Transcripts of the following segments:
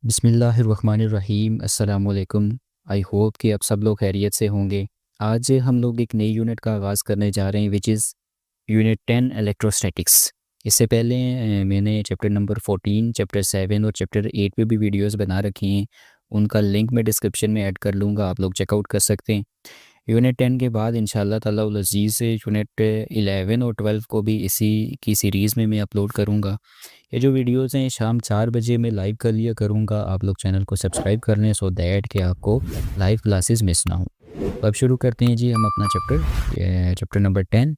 बिस्मिल्लाहिर्रहमानिर्रहीम अस्सलामुअलैकुम। I hope कि आप सब लोग खैरियत से होंगे। आज हम लोग एक नई यूनिट का आगाज़ करने जा रहे हैं विच इज़ यूनिट 10 इलेक्ट्रोस्टैटिक्स। इससे पहले मैंने चैप्टर नंबर 14, चैप्टर 7 और चैप्टर 8 पे भी वीडियोस बना रखी हैं। उनका लिंक मैं डिस्क्रिप्शन में ऐड कर लूँगा, आप लोग चेकआउट कर सकते हैं। यूनिट 10 के बाद इंशाल्लाह ताला उल अज़ीज़ से यूनिट 11 और 12 को भी इसी की सीरीज़ में मैं अपलोड करूँगा। ये जो वीडियोस हैं शाम 4 बजे मैं लाइव कर लिया करूँगा। आप लोग चैनल को सब्सक्राइब कर लें सो दैट कि आपको लाइव क्लासेस मिस ना हो। तो अब शुरू करते हैं जी हम अपना chapter number 10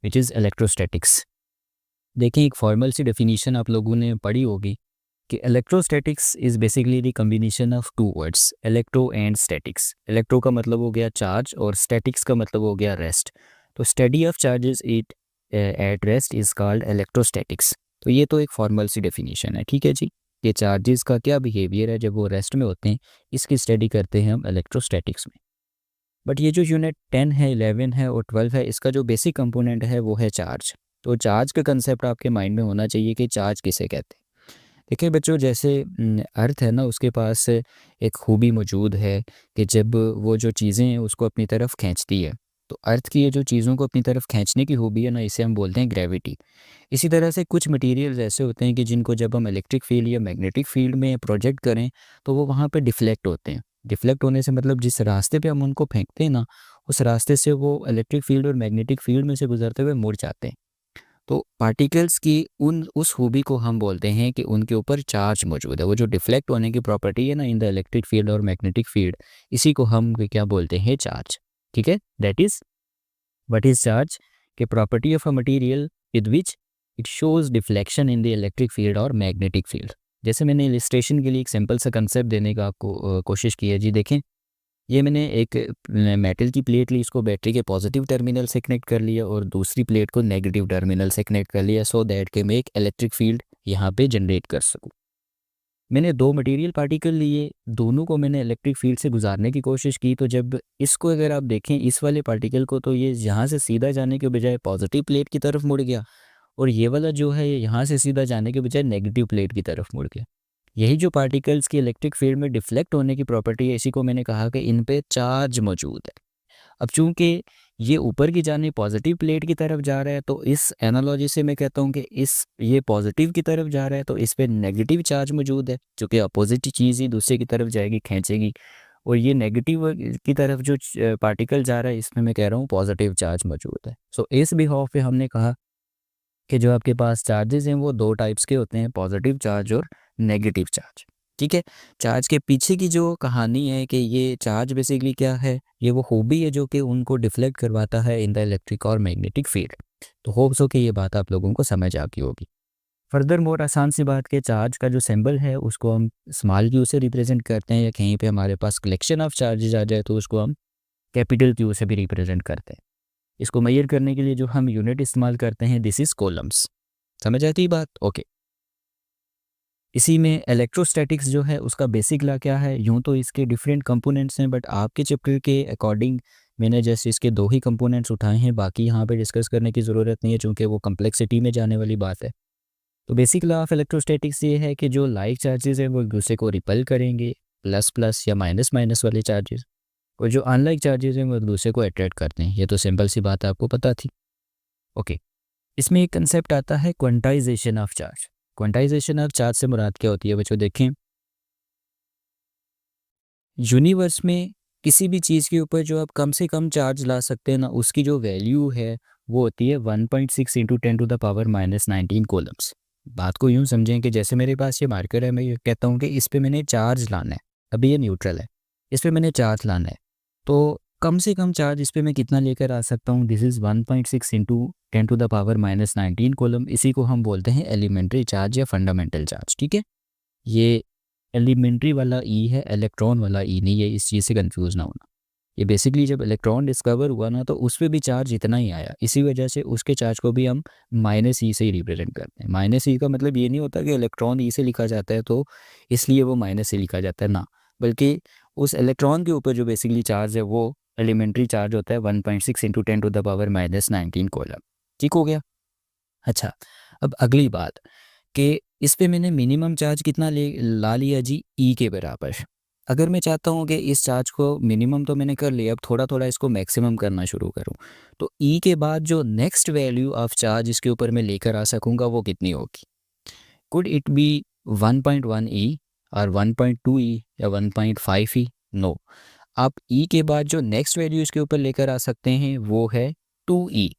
which is electrostatics. देखें, एक फॉर्मल सी डेफिनीशन आप लोगों ने पढ़ी होगी कि electrostatics is basically the combination of two words, electro and statics. Electro का मतलब हो गया चार्ज और स्टैटिक्स का मतलब हो गया रेस्ट। तो study of charges it at rest is called electrostatics. तो ये तो एक फॉर्मल सी डेफिनीशन है, ठीक है जी। ये चार्जेस का क्या बिहेवियर है जब वो रेस्ट में होते हैं, इसकी स्टडी करते हैं हम इलेक्ट्रोस्टैटिक्स में। बट ये जो यूनिट 10 है, 11 है और 12 है, इसका जो बेसिक कंपोनेंट है वो है चार्ज। तो चार्ज का कंसेप्ट आपके माइंड में होना चाहिए कि चार्ज किसे कहते हैं। देखिए बच्चों, जैसे अर्थ है ना, उसके पास एक खूबी मौजूद है कि जब वो जो चीज़ें हैं उसको अपनी तरफ खींचती है, तो अर्थ की ये जो चीज़ों को अपनी तरफ खींचने की खूबी है ना, इसे हम बोलते हैं ग्रेविटी। इसी तरह से कुछ मटेरियल्स ऐसे होते हैं कि जिनको जब हम इलेक्ट्रिक फील्ड या मैग्नेटिक फील्ड में प्रोजेक्ट करें तो वो वहाँ पे डिफ्लेक्ट होते हैं। डिफ्लेक्ट होने से मतलब जिस रास्ते पे हम उनको फेंकते हैं ना, उस रास्ते से वो इलेक्ट्रिक फील्ड और मैग्नेटिक फील्ड में से गुजरते हुए मुड़ जाते हैं। तो पार्टिकल्स की उन उस खूबी को हम बोलते हैं कि उनके ऊपर चार्ज मौजूद है। वो जो डिफ्लेक्ट होने की प्रॉपर्टी है ना इन द इलेक्ट्रिक फील्ड और मैग्नेटिक फील्ड, इसी को हम क्या बोलते हैं, चार्ज। ठीक है, that is what is charge के property of a material with which it shows deflection in the electric field और मैग्नेटिक फील्ड। जैसे मैंने इलिस्ट्रेशन के लिए एक सिंपल सा कंसेप्ट देने का आपको कोशिश की है जी। देखें, ये मैंने एक मेटल की प्लेट ली, इसको बैटरी के पॉजिटिव टर्मिनल से कनेक्ट कर लिया और दूसरी प्लेट को नेगेटिव टर्मिनल से कनेक्ट कर लिया सो दैट कि मैं एक इलेक्ट्रिक फील्ड यहाँ पे जनरेट कर सकूँ। मैंने दो मटेरियल पार्टिकल लिए, दोनों को मैंने इलेक्ट्रिक फील्ड से गुजारने की कोशिश की। तो जब इसको अगर आप देखें, इस वाले पार्टिकल को, तो ये यहाँ से सीधा जाने के बजाय पॉजिटिव प्लेट की तरफ मुड़ गया और ये वाला जो है ये यहाँ से सीधा जाने के बजाय नेगेटिव प्लेट की तरफ मुड़ गया। यही जो पार्टिकल्स की इलेक्ट्रिक फील्ड में डिफ्लेक्ट होने की प्रॉपर्टी है, इसी को मैंने कहा कि इन पे चार्ज मौजूद है। अब चूंकि ये ऊपर की जानिब पॉजिटिव प्लेट की तरफ जा रहा है, तो इस एनालॉजी से मैं कहता हूँ कि ये पॉजिटिव की तरफ जा रहा है, तो इस पे नेगेटिव चार्ज मौजूद है, क्योंकि अपोजिट चीज़ ही दूसरे की तरफ जाएगी, खींचेगी। और ये नेगेटिव की तरफ जो पार्टिकल जा रहा है, इसमें मैं कह रहा हूँ पॉजिटिव चार्ज मौजूद है। सो इस बिहाफ पे हमने कहा कि जो आपके पास चार्जेस हैं वो दो टाइप्स के होते हैं, पॉजिटिव चार्ज और नेगेटिव चार्ज। ठीक है, चार्ज के पीछे की जो कहानी है कि ये चार्ज बेसिकली क्या है, ये वो खूबी है जो कि उनको डिफ्लेक्ट करवाता है इन द इलेक्ट्रिक और मैग्नेटिक फील्ड। तो होप्स हो कि ये बात आप लोगों को समझ आ गई होगी। फर्दर मोर आसान सी बात के चार्ज का जो सिंबल है उसको हम स्मॉल क्यू से रिप्रेजेंट करते हैं, या कहीं पे हमारे पास कलेक्शन ऑफ चार्जेस आ जाए तो उसको हम कैपिटल क्यू से भी रिप्रेजेंट करते हैं। इसको मेजर करने के लिए जो हम यूनिट इस्तेमाल करते हैं, दिस इज कॉलम्स। समझ आती है बात? ओके। इसी में इलेक्ट्रोस्टैटिक्स जो है उसका बेसिक ला क्या है, यूं तो इसके डिफरेंट कंपोनेंट्स हैं, बट आपके चैप्टर के अकॉर्डिंग मैंने जैसे इसके दो ही कंपोनेंट्स उठाए हैं, बाकी यहाँ पे डिस्कस करने की ज़रूरत नहीं है चूँकि वो कम्प्लेक्सिटी में जाने वाली बात है। तो बेसिक लॉ ऑफ इलेक्ट्रोस्टैटिक्स ये है कि जो लाइक चार्जेस हैं वो एक दूसरे को रिपल करेंगे, प्लस प्लस या माइनस माइनस वाले चार्जेस, और जो अनलाइक चार्जेस हैं वो एक दूसरे को अट्रैक्ट करते हैं। ये तो सिंपल सी बात आपको पता थी। ओके, इसमें एक कंसेप्ट आता है quantization of charge. Quantization of charge से मुराद क्या होती है बच्चों? देखें, यूनिवर्स में किसी भी चीज़ के ऊपर जो आप कम से कम चार्ज ला सकते हैं ना, उसकी जो वैल्यू है वो होती है 1.6 इंटू 10⁻⁻19 कोलम्स। बात को यूँ समझें कि जैसे मेरे पास ये मार्कर है, मैं ये कहता हूँ कि इस पे मैंने चार्ज लाना है, अभी ये न्यूट्रल है, इस पे मैंने चार्ज लाना है, तो कम से कम चार्ज इस पे मैं कितना लेकर आ सकता हूँ? This is 1.6 into 10⁻⁻19 coulomb. इसी को हम बोलते हैं एलिमेंट्री चार्ज या फंडामेंटल चार्ज। ठीक है, ये एलिमेंट्री वाला ई है, इलेक्ट्रॉन वाला ई नहीं है, इस चीज़ से कंफ्यूज ना होना। ये बेसिकली जब इलेक्ट्रॉन डिस्कवर हुआ ना, तो उस पर भी चार्ज इतना ही आया, इसी वजह से उसके चार्ज को भी हम माइनस ई से ही रिप्रेजेंट करते हैं। माइनस ई का मतलब ये नहीं होता कि इलेक्ट्रॉन ई से लिखा जाता है तो इसलिए वो माइनस से लिखा जाता है ना, बल्कि उस इलेक्ट्रॉन के ऊपर जो बेसिकली चार्ज है वो एलिमेंट्री चार्ज होता है 1.6 इंटू 10⁻⁻19 कोलम। ठीक हो गया? अच्छा, अब अगली बात कि इस पे मैंने मिनिमम चार्ज कितना ला लिया जी, ई के बराबर। अगर मैं चाहता हूँ कि इस चार्ज को मिनिमम तो मैंने कर लिया, अब थोड़ा थोड़ा इसको मैक्सिमम करना शुरू करूँ, तो ई के बाद जो नेक्स्ट वैल्यू ऑफ चार्ज इसके ऊपर मैं लेकर आ सकूँगा वो कितनी होगी? कुड इट बी 1.1 ई और 1.2 ई या 1.5 ई? नो, आप ई के बाद जो नेक्स्ट वैल्यू इसके ऊपर लेकर आ सकते हैं वो है 2 ई।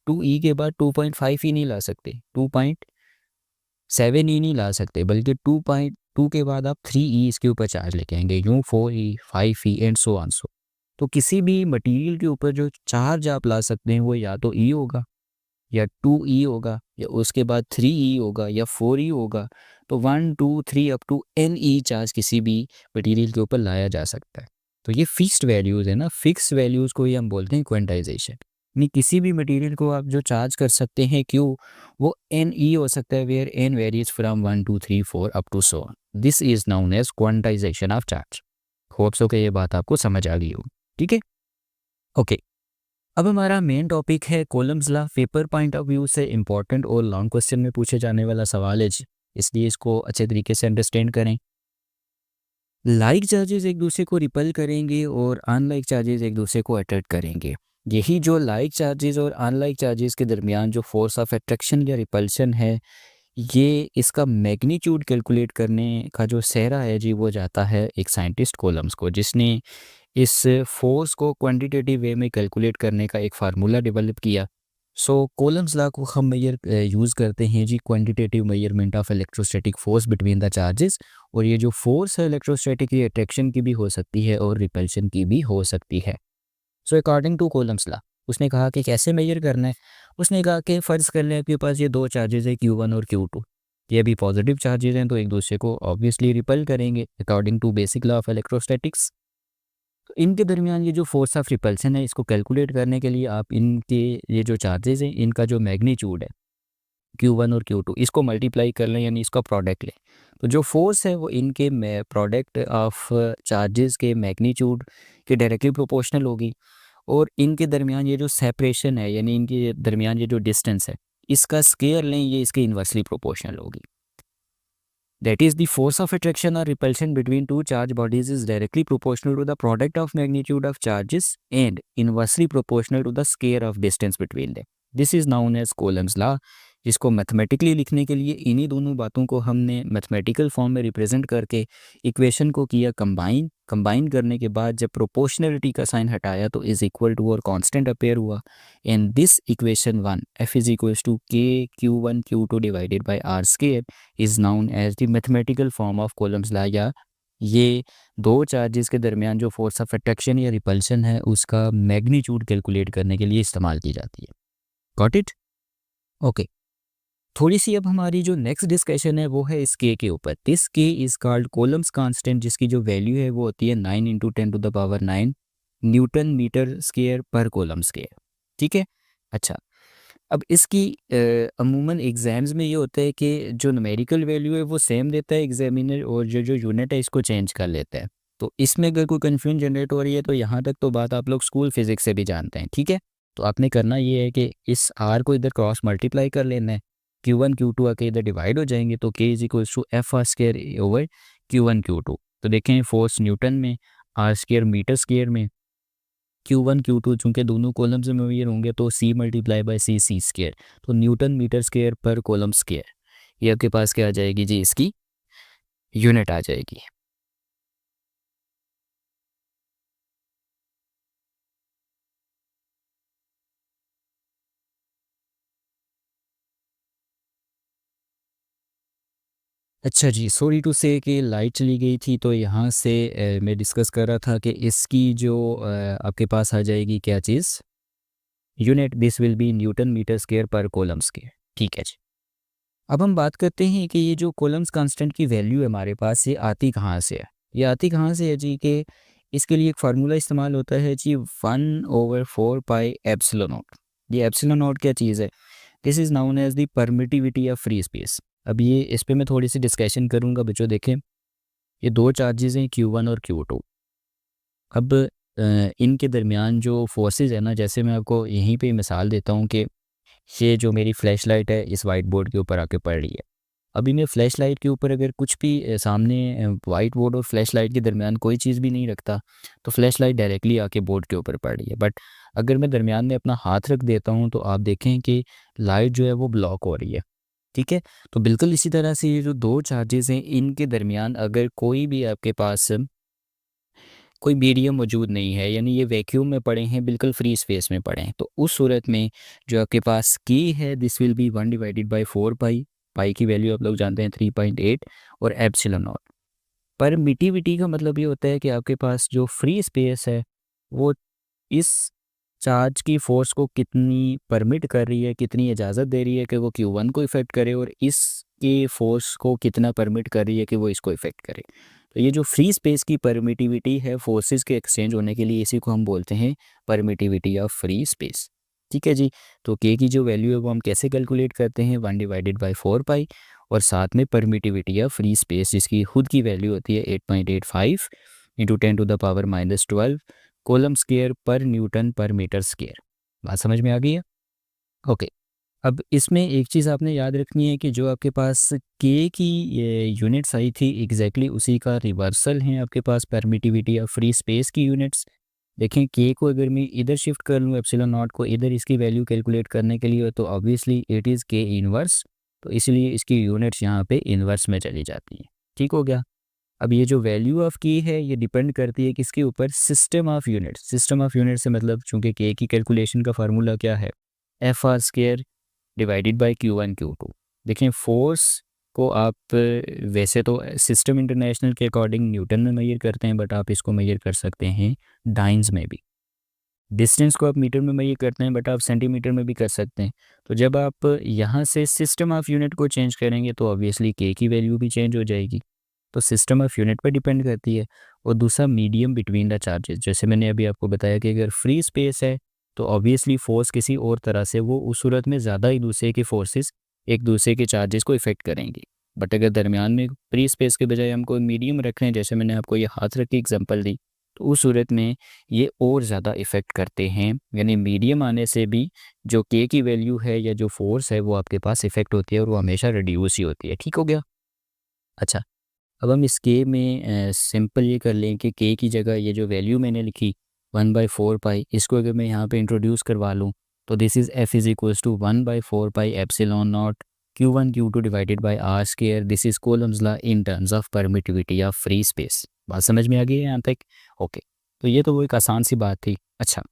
2 ई के बाद 2.5 ई नहीं ला सकते, 2.7 ई नहीं ला सकते, बल्कि 2.2 के बाद आप 3 ई इसके ऊपर चार्ज लेके आएंगे, यूँ 4 ई, 5 E and so on so. तो किसी भी मटेरियल के ऊपर जो चार्ज आप ला सकते हैं वो या तो ई होगा या 2 ई होगा या उसके बाद 3 ई होगा या 4 ई होगा। तो 1 2 3 up to n e charge किसी भी मटेरियल के ऊपर लाया जा सकता है। तो ये फिक्स्ड वैल्यूज़ है ना, फिक्स वैल्यूज़ को ही हम बोलते हैं क्वांटाइजेशन। यानी किसी भी मटेरियल को आप जो चार्ज कर सकते हैं क्यों, वो एन ई हो सकता है, where n varies from 1 2 3 4 up to so on. This is known as quantization of charge. Hope so कि ये बात आपको समझ आ गई होगी। ठीक है, ओके। अब हमारा मेन टॉपिक है columns law. Paper point of view से इंपॉर्टेंट और लॉन्ग क्वेश्चन में पूछे जाने वाला सवाल है, इसलिए इसको अच्छे तरीके से अंडरस्टैंड करें। लाइक चार्जेस एक दूसरे को रिपल करेंगे और अनलाइक चार्जेस एक दूसरे को अट्रैक्ट करेंगे। यही जो लाइक चार्जेस और अनलाइक चार्जेस के दरमियान जो फोर्स ऑफ अट्रैक्शन या रिपल्शन है, ये इसका मैग्नीट्यूड कैलकुलेट करने का जो सेहरा है जी, वो जाता है एक साइंटिस्ट कॉलम्स को, जिसने इस फोर्स को क्वांटिटेटिव वे में कैलकुलेट करने का एक फार्मूला डेवलप किया। सो कॉलम्स लॉ को हम यूज़ करते हैं जी quantitative measurement of electrostatic force between the charges. और ये जो फोर्स है इलेक्ट्रोस्टैटिक, ये अट्रैक्शन की भी हो सकती है और रिपल्शन की भी हो सकती है। So according two columns law, उसने कहा कि कैसे मेजर करना है। उसने कहा कि फ़र्ज़ कर लें आपके पास ये दो चार्जेस है Q1 और Q2, ये भी पॉजिटिव चार्जेस हैं, तो एक दूसरे को ऑब्वियसली रिपल करेंगे according to basic law of electrostatics. तो इनके दरमियान ये जो फोर्स ऑफ रिपल्सन है, इसको कैलकुलेट करने के लिए आप इनके ये जो चार्जेस हैं, इनका जो मैग्नीट्यूड है Q1 और Q2, इसको मल्टीप्लाई कर लें, यानी इसका प्रोडक्ट लें। तो जो फोर्स है वो इनके प्रोडक्ट ऑफ चार्जेस के मैग्नीट्यूड के डायरेक्टली प्रोपोर्शनल होगी। और इनके दरमियान ये जो सेपरेशन है, यानी इनके दरमियान ये जो डिस्टेंस है, इसका स्केयर लें, ये इसके इन्वर्सली प्रोपोर्शनल होगी। That is, the force of attraction or repulsion between two charged bodies is directly proportional to the product of magnitude of charges and inversely proportional to the square of distance between them. This is known as Coulomb's law, जिसको mathematically लिखने के लिए इन्हीं दोनों बातों को हमने mathematical form में रिप्रेजेंट करके इक्वेशन को किया कंबाइन करने के बाद जब प्रोपोर्शनलिटी का साइन हटाया तो इज इक्वल टू और कांस्टेंट अपेयर हुआ। And this equation 1 F is equals to K Q1 Q2 divided by R square is known as the mathematical form of Coulomb's law, या ये दो चार्जेस के दरमियान जो फोर्स ऑफ अट्रैक्शन या repulsion है उसका मैग्नीट्यूड कैलकुलेट करने के लिए इस्तेमाल की जाती है। Got it? ओके। थोड़ी सी अब हमारी जो नेक्स्ट डिस्कशन है वो है इस के ऊपर। दिस के इज कॉल्ड कॉलम्स कांस्टेंट, जिसकी जो वैल्यू है वो होती है 9 × 10⁻⁹ Newton metre square per coulomb square. ठीक है, अच्छा। अब इसकी अमूमन एग्जाम्स में ये होता है कि जो न्यूमेरिकल वैल्यू है वो सेम देता है एग्जामिनर, और जो यूनिट है इसको चेंज कर लेता है। तो इसमें अगर कोई कन्फ्यूजन जनरेट हो रही है तो यहाँ तक तो बात आप लोग स्कूल फिजिक्स से भी जानते हैं। ठीक है, तो आपने करना ये है कि इस आर को इधर क्रॉस मल्टीप्लाई कर लेना है, Q1 Q2 आके इधर डिवाइड हो जाएंगे, तो K is equals to F square over Q1 Q2। तो देखें फोर्स न्यूटन में, R स्क्वायर मीटर स्क्वायर में, Q1 Q2 चूँकि दोनों कॉलम्स में ये होंगे तो C multiply by C square, तो Newton metre square per coulomb square, ये आपके पास क्या आ जाएगी जी, इसकी यूनिट आ जाएगी। अच्छा जी, सॉरी टू से कि लाइट चली गई थी, तो यहाँ से मैं डिस्कस कर रहा था कि इसकी जो आपके पास आ जाएगी क्या चीज़, unit, this will be newton metre square per coulomb square. ठीक है जी। अब हम बात करते हैं कि ये जो कॉलम्स कांस्टेंट की वैल्यू है हमारे पास, ये आती कहाँ से है। ये आती कहाँ से है जी, कि इसके लिए एक फार्मूला इस्तेमाल होता है जी, 1/4 पाई एप्सिलॉन नॉट। ये एप्सिलॉन नॉट क्या चीज़ है? This is known as the permittivity of free space. अब ये इस पे मैं थोड़ी सी डिस्कशन करूँगा बच्चों। देखें, ये दो चार्जेस हैं Q1 और Q2। अब इनके दरमियान जो फोर्सेस है ना, जैसे मैं आपको यहीं पे मिसाल देता हूँ कि ये जो मेरी फ्लैश लाइट है इस वाइट बोर्ड के ऊपर आके पड़ रही है। अभी मैं फ्लैश लाइट के ऊपर अगर कुछ भी सामने वाइट बोर्ड और फ्लैश लाइट के दरमियान कोई चीज़ भी नहीं रखता तो फ्लैश लाइट डायरेक्टली आके बोर्ड के ऊपर पड़ रही है। बट अगर मैं दरमियान में अपना हाथ रख देता हूँ तो आप देखें कि लाइट जो है वो ब्लॉक हो रही है। ठीक है, तो बिल्कुल इसी तरह से ये जो दो चार्जेस हैं इनके दरमियान अगर कोई भी आपके पास कोई मीडियम मौजूद नहीं है, यानी ये वैक्यूम में पड़े हैं, बिल्कुल फ्री स्पेस में पड़े हैं, तो उस सूरत में जो आपके पास की है दिस विल बी 1/4 पाई। पाई की वैल्यू आप लोग जानते हैं 3.8 और एप्सिलॉन नॉट। परमिटिविटी का मतलब ये होता है कि आपके पास जो फ्री स्पेस है वो इस चार्ज की फोर्स को कितनी परमिट कर रही है, कितनी इजाज़त दे रही है कि वो Q1 को इफ़ेक्ट करे, और इसके फोर्स को कितना परमिट कर रही है कि वो इसको इफ़ेक्ट करे। तो ये जो फ्री स्पेस की परमिटिविटी है फोर्सेस के एक्सचेंज होने के लिए, इसी को हम बोलते हैं परमिटिविटी ऑफ फ्री स्पेस। ठीक है जी, तो के की जो वैल्यू है वो हम कैसे कैलकुलेट करते हैं, 1/4 पाई, और साथ में परमिटिविटी ऑफ फ्री स्पेस जिसकी खुद की वैल्यू होती है 8.85 इंटू 10⁻12 कोलम स्क्वायर पर न्यूटन पर मीटर स्क्वायर। बात समझ में आ गई है? ओके, अब इसमें एक चीज़ आपने याद रखनी है कि जो आपके पास के की ये यूनिट्स आई थी एग्जैक्टली उसी का रिवर्सल है आपके पास परमिटिविटी ऑफ फ्री स्पेस की यूनिट्स। देखें के को अगर मैं इधर शिफ्ट कर लूँ एप्सिलॉन नॉट को इधर इसकी वैल्यू कैलकुलेट करने के लिए, तो ऑब्वियसली इट इज़ के इनवर्स, तो इसलिए इसकी यूनिट्स यहाँ पे इनवर्स में चली जाती हैं। ठीक हो गया। अब ये जो वैल्यू ऑफ की है ये डिपेंड करती है किसके ऊपर, system of units. System of unit से मतलब चूंकि के की कैलकुलेशन का फार्मूला क्या है, F R square divided by Q1 Q2। देखें फोर्स को आप वैसे तो सिस्टम इंटरनेशनल के अकॉर्डिंग न्यूटन में मेजर करते हैं, बट आप इसको मेजर कर सकते हैं डाइन्स में भी। डिस्टेंस को आप मीटर में मेजर करते हैं, बट आप सेंटीमीटर में भी कर सकते हैं। तो जब आप यहाँ से सिस्टम ऑफ यूनिट को चेंज करेंगे तो ऑब्वियसली के की वैल्यू भी चेंज हो जाएगी। तो सिस्टम ऑफ यूनिट पर डिपेंड करती है। और दूसरा मीडियम बिटवीन द चार्जेस, जैसे मैंने अभी आपको बताया कि अगर फ्री स्पेस है तो ऑब्वियसली फोर्स किसी और तरह से वो उस सूरत में ज़्यादा एक दूसरे के फोर्सेस एक दूसरे के चार्जेस को इफेक्ट करेंगे। बट अगर दरमियान में फ्री स्पेस के बजाय हम कोई मीडियम रख रहे हैं, जैसे मैंने आपको ये हाथ रख के एग्जांपल दी, तो उस सूरत में ये और ज़्यादा इफेक्ट करते हैं। यानी मीडियम आने से भी जो के की वैल्यू है या जो फोर्स है वो आपके पास इफेक्ट होती है और वो हमेशा रिड्यूस ही होती है। ठीक हो गया। अच्छा, अब हम इस के में सिंपल ये कर लें कि के की जगह ये जो वैल्यू मैंने लिखी 1/4 पाई, इसको अगर मैं यहाँ पे इंट्रोड्यूस करवा लूँ तो this is F is equals to 1/4 pi epsilon naught Q1 Q2 divided by R square. This is Coulomb's law in terms of permittivity of free space. बात समझ में आ गई है यहाँ तक? ओके, तो ये तो वो एक आसान सी बात थी। अच्छा,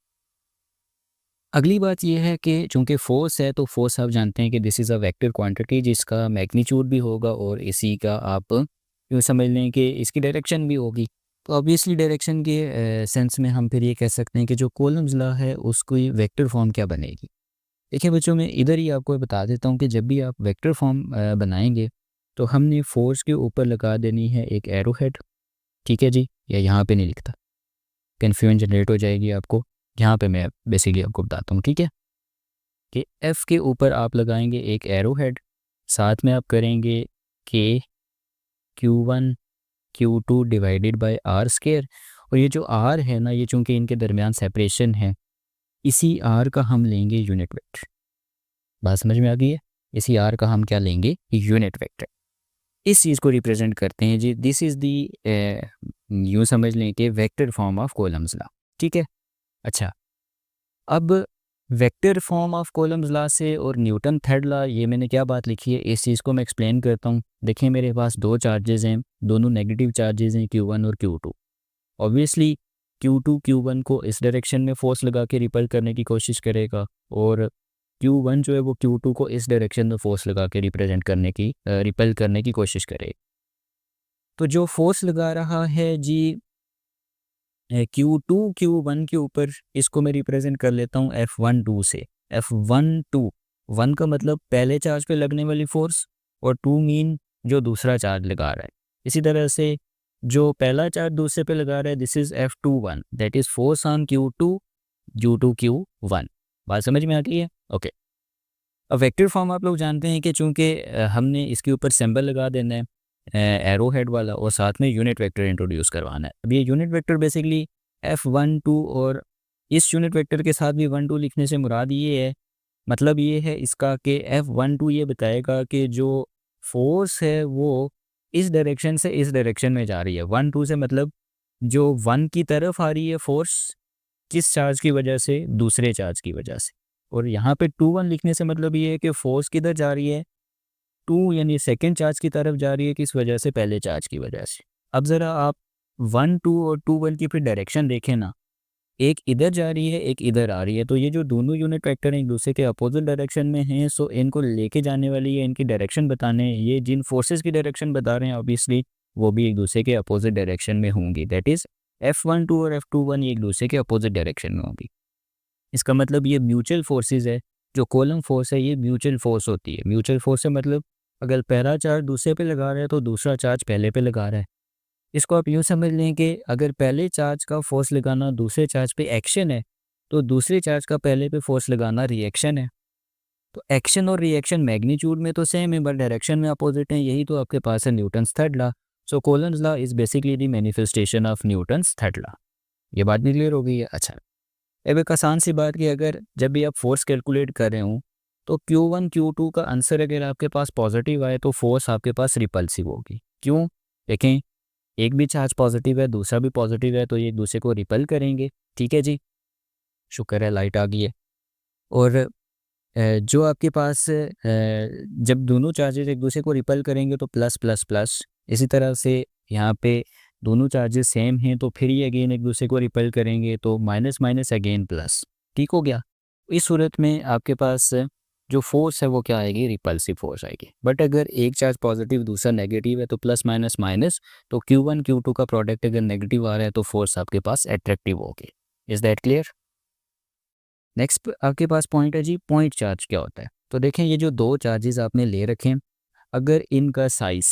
अगली बात ये है कि चूंकि फोर्स है तो फोर्स आप जानते हैं कि this is a vector quantity जिसका मैग्नीट्यूड भी होगा और इसी का आप यूँ समझ लें कि इसकी डायरेक्शन भी होगी। तो ऑब्वियसली डायरेक्शन के सेंस में हम फिर ये कह सकते हैं कि जो कॉलम्स लॉ है उसकी वेक्टर फॉर्म क्या बनेगी। देखिए बच्चों, मैं इधर ही आपको बता देता हूँ कि जब भी आप वेक्टर फॉर्म बनाएंगे तो हमने फोर्स के ऊपर लगा देनी है एक एरो हेड। ठीक है जी, या यहाँ पे नहीं लिखता, कन्फ्यूजन जनरेट हो जाएगी आपको। यहाँ पे मैं बेसिकली आपको बताता हूँ। ठीक है, कि एफ़ के ऊपर आप लगाएंगे एक एरो हेड, साथ में आप करेंगे के Q1 Q2 divided by R square. और ये जो आर है ना, ये चूंकि इनके दरमियान सेपरेशन है, इसी आर का हम लेंगे यूनिट वेक्टर। बात समझ में आ गई है? इसी आर का हम क्या लेंगे, यूनिट वेक्टर। इस चीज़ को रिप्रेजेंट करते हैं जी, दिस इज़ दी यूँ समझ लें कि vector form of Coulomb's law. ठीक है। अच्छा, अब vector form of Coulomb's law से और न्यूटन थर्ड लॉ, ये मैंने क्या बात लिखी है इस चीज़ को मैं एक्सप्लेन करता हूँ। देखिए मेरे पास दो चार्जेस हैं, दोनों नेगेटिव चार्जेस हैं Q1 और Q2। ऑब्वियसली Q2 Q1 को इस डायरेक्शन में फोर्स लगा के रिपल करने की कोशिश करेगा और Q1 जो है वो Q2 को इस डायरेक्शन में फोर्स लगा के रिपल करने की कोशिश करे। तो जो फोर्स लगा रहा है जी Q2 Q1 के ऊपर, इसको मैं रिप्रेजेंट कर लेता हूँ F12 से। F12, 1 का मतलब पहले चार्ज पे लगने वाली फोर्स और 2 मीन जो दूसरा चार्ज लगा रहा है। इसी तरह से जो पहला चार्ज दूसरे पे लगा रहा है this is F21, that is force on Q2 due to Q1। बात समझ में आ गई है? ओके, अब वेक्टर फॉर्म आप लोग जानते हैं कि चूंकि हमने इसके ऊपर सिंबल लगा देना है एरो हेड वाला और साथ में यूनिट वेक्टर इंट्रोड्यूस करवाना है। अब ये यूनिट वेक्टर बेसिकली F12 और इस यूनिट वेक्टर के साथ भी 12 लिखने से मुराद ये है, मतलब ये है इसका कि F12 ये बताएगा कि जो फोर्स है वो इस डायरेक्शन से इस डायरेक्शन में जा रही है। 1 2 से मतलब जो 1 की तरफ आ रही है फोर्स, किस चार्ज की वजह से, दूसरे चार्ज की वजह से। और यहाँ पे 2 1 लिखने से मतलब ये है कि फोर्स किधर जा रही है, 2 यानी सेकेंड चार्ज की तरफ जा रही है, किस वजह से, पहले चार्ज की वजह से। अब ज़रा आप 1 2 और 2 1 की फिर डायरेक्शन देखें ना, एक इधर जा रही है एक इधर आ रही है, तो ये जो दोनों यूनिट वेक्टर हैं एक दूसरे के अपोजिट डायरेक्शन में हैं, सो इनको लेके जाने वाली है, इनकी डायरेक्शन बताने, ये जिन फोर्सेस की डायरेक्शन बता रहे हैं ऑब्वियसली वो भी एक दूसरे के अपोजिट डायरेक्शन में होंगी। दैट इज F12 और F21 ये एक दूसरे के अपोजिट डायरेक्शन में होंगी। इसका मतलब ये म्यूचुअल फोर्सेस है। जो कॉलम फोर्स है ये म्यूचुअल फोर्स होती है। म्यूचुअल फोर्स से मतलब अगर पहला चार्ज दूसरे पे लगा रहा है तो दूसरा चार्ज पहले पे लगा रहा है। इसको आप यूँ समझ लें कि अगर पहले चार्ज का फोर्स लगाना दूसरे चार्ज पे एक्शन है, तो दूसरे चार्ज का पहले पे फोर्स लगाना रिएक्शन है। तो एक्शन और रिएक्शन मैग्नीट्यूड में तो सेम है बट डायरेक्शन में अपोजिट है। यही तो आपके पास है Newton's third law. So colons law is basically the manifestation of Newton's third law. ये बात भी क्लियर हो गई है। अच्छा, अब एक आसान सी बात कि अगर जब भी आप फोर्स कैलकुलेट कर रहे हो तो Q1 Q2 का आंसर अगर आपके पास पॉजिटिव आए तो फोर्स आपके पास रिपल्सिव होगी। क्यों? देखें, एक भी चार्ज पॉजिटिव है दूसरा भी पॉजिटिव है, तो ये एक दूसरे को रिपल करेंगे। ठीक है जी, शुक्र है लाइट आ गई है। और जो आपके पास जब दोनों चार्जेस एक दूसरे को रिपल करेंगे तो प्लस प्लस प्लस, इसी तरह से यहाँ पे दोनों चार्जेस सेम हैं तो फिर ये अगेन एक दूसरे को रिपल करेंगे तो माइनस माइनस अगेन प्लस। ठीक हो गया। इस सूरत में आपके पास जो फोर्स है वो क्या आएगी, रिपल्सिव फोर्स आएगी। बट अगर एक चार्ज पॉजिटिव दूसरा नेगेटिव है तो प्लस माइनस माइनस, तो Q1 Q2 का प्रोडक्ट अगर नेगेटिव आ रहा है तो फोर्स आपके पास अट्रैक्टिव होगी। Is that clear? नेक्स्ट आपके पास पॉइंट है जी, पॉइंट चार्ज क्या होता है। तो देखें, ये जो दो चार्जेस आपने ले रखे हैं, अगर इनका साइज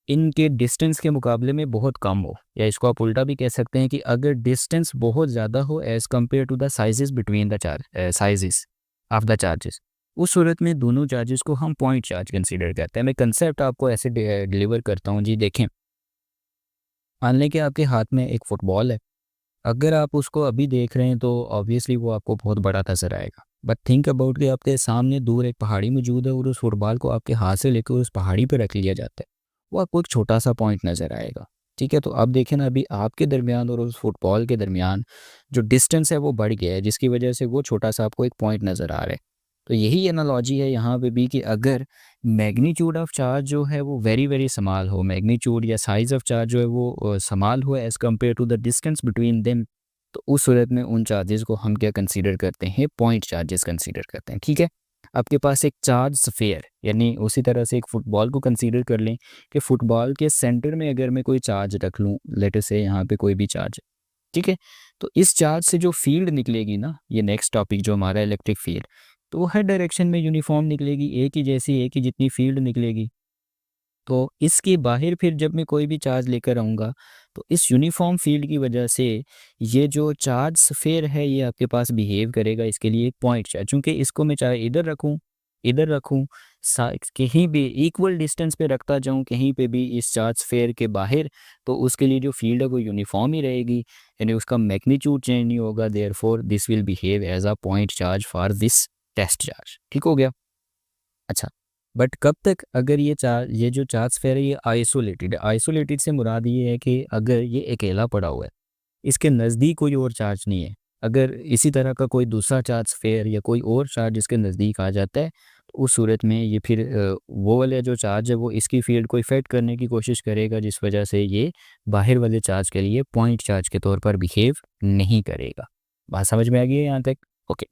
इनके डिस्टेंस के मुकाबले में बहुत कम हो, या इसको आप उल्टा भी कह सकते हैं कि अगर डिस्टेंस बहुत ज़्यादा हो as compare to the sizes between the sizes of the charges, उस सूरत में दोनों चार्जेस को हम पॉइंट चार्ज कंसीडर करते हैं। मैं कंसेप्ट आपको ऐसे डिलीवर करता हूँ जी। देखें, मान लें कि आपके हाथ में एक फुटबॉल है। अगर आप उसको अभी देख रहे हैं तो ऑब्वियसली वो आपको बहुत बड़ा नज़र आएगा। बट थिंक अबाउट कि आपके सामने दूर एक पहाड़ी मौजूद है और उस फुटबॉल को आपके हाथ से लेकर उस पहाड़ी पर रख लिया जाता है, वो आपको एक छोटा सा पॉइंट नज़र आएगा। ठीक है, तो अब देखें ना, अभी आपके दरमियान और उस फुटबॉल के दरमियान जो डिस्टेंस है वो बढ़ गया है, जिसकी वजह से वो छोटा सा आपको एक पॉइंट नज़र आ रहा है। तो यही एनालॉजी है यहाँ पे भी कि अगर मैग्नीट्यूड ऑफ चार्ज जो है वो वेरी वेरी स्मॉल हो, मैग्नीट्यूड या साइज ऑफ चार्ज जो है वो स्मॉल हो as compare to the distance between them, तो उस सूरत में उन चार्जेस को हम क्या कंसीडर करते हैं, पॉइंट चार्जेस कंसीडर करते हैं। ठीक है, आपके पास एक चार्ज स्फीयर, यानी उसी तरह से एक फुटबॉल को कंसीडर कर लें कि फुटबॉल के सेंटर में अगर मैं कोई चार्ज रख लूँ, लेटर से यहाँ पे कोई भी चार्ज, ठीक है, तो इस चार्ज से जो फील्ड निकलेगी ना, ये नेक्स्ट टॉपिक जो हमारा इलेक्ट्रिक फील्ड, तो वो हर डायरेक्शन में यूनिफॉर्म निकलेगी, एक ही जैसी, एक ही जितनी फील्ड निकलेगी। तो इसके बाहर फिर जब मैं कोई भी चार्ज लेकर आऊँगा तो इस यूनिफॉर्म फील्ड की वजह से ये जो चार्ज स्फीयर है ये आपके पास बिहेव करेगा। इसके लिए एक पॉइंट चार्ज, चूँकि इसको मैं चाहे इधर रखूँ, कहीं भी इक्वल डिस्टेंस पे रखता जाऊँ कहीं पे भी इस चार्ज स्फीयर के बाहर, तो उसके लिए जो फील्ड है वो यूनिफॉर्म ही रहेगी, यानी उसका मैग्नीट्यूड चेंज नहीं होगा। Therefore this will behave as a point charge for this test charge. ठीक हो गया। अच्छा, बट कब तक, अगर ये जो चार्ज स्फीयर है ये आइसोलेटेड है। आइसोलेटेड से मुराद ये है कि अगर ये अकेला पड़ा हुआ है, इसके नज़दीक कोई और चार्ज नहीं है, अगर इसी तरह का कोई दूसरा चार्ज स्फीयर या कोई और चार्ज इसके नज़दीक आ जाता है तो उस सूरत में ये फिर वो वाला जो चार्ज है वो इसकी फील्ड को इफेक्ट करने की कोशिश करेगा, जिस वजह से ये बाहर वाले चार्ज के लिए पॉइंट चार्ज के तौर पर बिहेव नहीं करेगा। बात समझ में आ गई है यहाँ तक? ओके,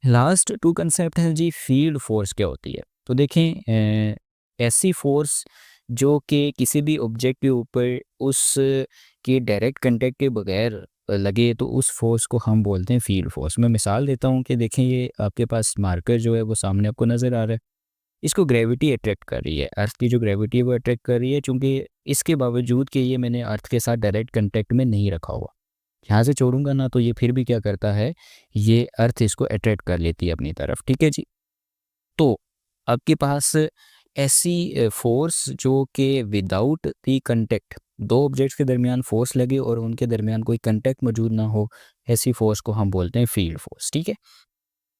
लास्ट टू कंसेप्ट है जी, फील्ड फोर्स क्या होती है। तो देखें, ऐसी फोर्स जो कि किसी भी ऑब्जेक्ट के ऊपर उस के डायरेक्ट कांटेक्ट के बगैर लगे, तो उस फोर्स को हम बोलते हैं फील्ड फोर्स। मैं मिसाल देता हूँ कि देखें, ये आपके पास मार्कर जो है वो सामने आपको नज़र आ रहा है, इसको ग्रेविटी अट्रैक्ट कर रही है, अर्थ की जो ग्रेविटी है वो अट्रैक्ट कर रही है, चूँकि इसके बावजूद कि ये मैंने अर्थ के साथ डायरेक्ट कांटेक्ट में नहीं रखा हुआ, यहाँ से छोड़ूंगा ना तो ये फिर भी क्या करता है, ये अर्थ इसको अट्रैक्ट कर लेती है अपनी तरफ। ठीक है जी, तो आपके पास ऐसी फोर्स जो कि विदाउट दी कंटेक्ट, दो ऑब्जेक्ट्स के दरमियान फोर्स लगे और उनके दरमियान कोई कंटेक्ट मौजूद ना हो, ऐसी फोर्स को हम बोलते हैं फील्ड फोर्स। ठीक है,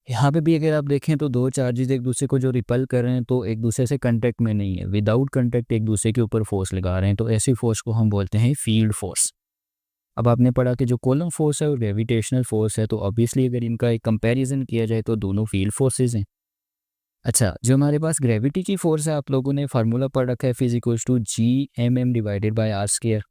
यहाँ पे भी अगर आप देखें तो दो चार्जेस एक दूसरे को जो रिपल कर रहे हैं तो एक दूसरे से कांटेक्ट में नहीं है, विदाउट कांटेक्ट एक दूसरे के ऊपर फोर्स लगा रहे हैं, तो ऐसी फोर्स को हम बोलते हैं फील्ड फोर्स। अब आपने पढ़ा कि जो कूलम्ब फोर्स है और ग्रेविटेशनल फोर्स है, तो ऑब्वियसली अगर इनका एक कंपैरिजन किया जाए तो दोनों फील्ड फोर्सेस हैं। अच्छा, जो हमारे पास ग्रेविटी की फोर्स है, आप लोगों ने फार्मूला पढ़ रखा है, F = G divided by R square.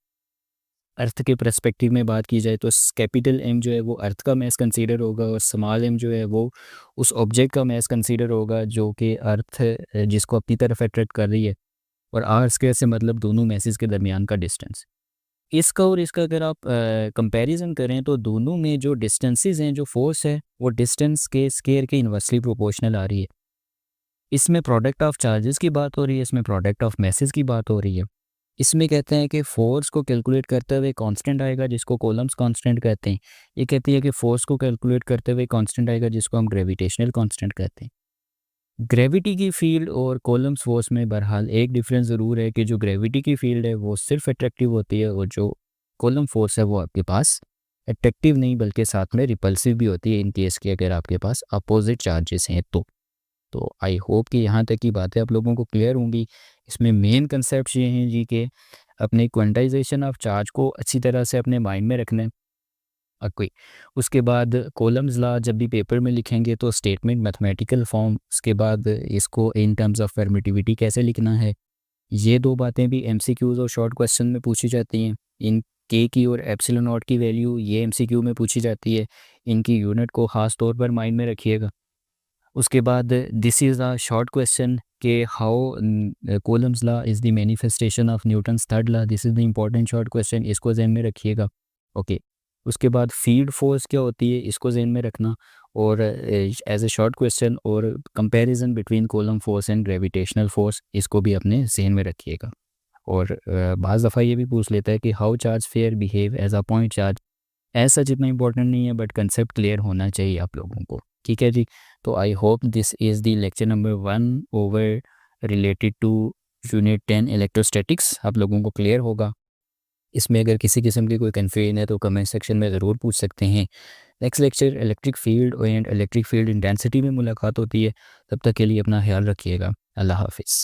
Earth के पर्सपेक्टिव में बात की जाए तो कैपिटल एम जो है वो अर्थ का मैस कंसीडर होगा और स्मॉल एम जो है वो उस ऑब्जेक्ट का मैस कंसीडर होगा जो कि अर्थ जिसको अपनी तरफ अट्रैक्ट कर रही है, और आर स्क्वायर से मतलब दोनों मैसेज के दरमियान का डिस्टेंस। इसका और इसका अगर आप कंपैरिजन करें तो दोनों में जो डिस्टेंसेस हैं, जो फोर्स है, वो डिस्टेंस के स्क्वायर के इन्वर्सली प्रोपोर्शनल आ रही है। इसमें प्रोडक्ट ऑफ चार्जेस की बात हो रही है, इसमें प्रोडक्ट ऑफ मैसेज की बात हो रही है। इसमें कहते हैं कि फोर्स को कैलकुलेट करते हुए कांस्टेंट आएगा जिसको कॉलम्स कांस्टेंट कहते हैं। ये कहती है कि फोर्स को कैलकुलेट करते हुए कांस्टेंट आएगा जिसको हम ग्रेविटेशनल कांस्टेंट कहते हैं। ग्रेविटी की फील्ड और कॉलम्स फोर्स में बहरहाल एक डिफरेंस ज़रूर है कि जो ग्रेविटी की फील्ड है वो सिर्फ अट्रैक्टिव होती है, और जो कॉलम फोर्स है वो आपके पास अट्रैक्टिव नहीं बल्कि साथ में रिपल्सिव भी होती है, इन केस के अगर आपके पास अपोजिट चार्जेस हैं तो आई होप कि यहाँ तक की बातें आप लोगों को क्लियर होंगी। इसमें मेन कंसेप्ट ये हैं जी कि अपने क्वांटाइजेशन ऑफ चार्ज को अच्छी तरह से अपने माइंड में रखना है। कोई उसके बाद कॉलम्स लॉ जब भी पेपर में लिखेंगे तो स्टेटमेंट मैथमेटिकल फॉर्म, उसके बाद इसको इन टर्म्स ऑफ परमिटिविटी कैसे लिखना है, ये दो बातें भी एमसीक्यूज़ और शॉर्ट क्वेश्चन में पूछी जाती हैं। इन के की और एप्सिलॉन नॉट की वैल्यू ये एमसीक्यू में पूछी जाती है, इनकी यूनिट को ख़ास तौर पर माइंड में रखिएगा। उसके बाद this is a short question के how Coulomb's law is the manifestation of Newton's third law, this is the important short question, इसको ज़हन में रखिएगा। ओके, उसके बाद फील्ड फोर्स क्या होती है इसको ज़हन में रखना, और एज ए शॉर्ट क्वेश्चन और comparison between coulomb force and gravitational force, इसको भी अपने ज़हन में रखिएगा। और बाज़ दफ़ा ये भी पूछ लेता है कि how charge fair behave as a point charge, ऐसा जितना इंपॉर्टेंट नहीं है बट कंसेप्ट क्लियर होना चाहिए आप लोगों को। ठीक है जी, तो I hope this is the lecture number 1 over related to unit 10 electrostatics, आप लोगों को क्लियर होगा। इसमें अगर किसी किस्म की कोई कन्फ्यूजन है तो कमेंट सेक्शन में ज़रूर पूछ सकते हैं। Next lecture electric field and electric field intensity में मुलाकात होती है। तब तक के लिए अपना ख्याल रखिएगा। अल्लाह हाफिज़।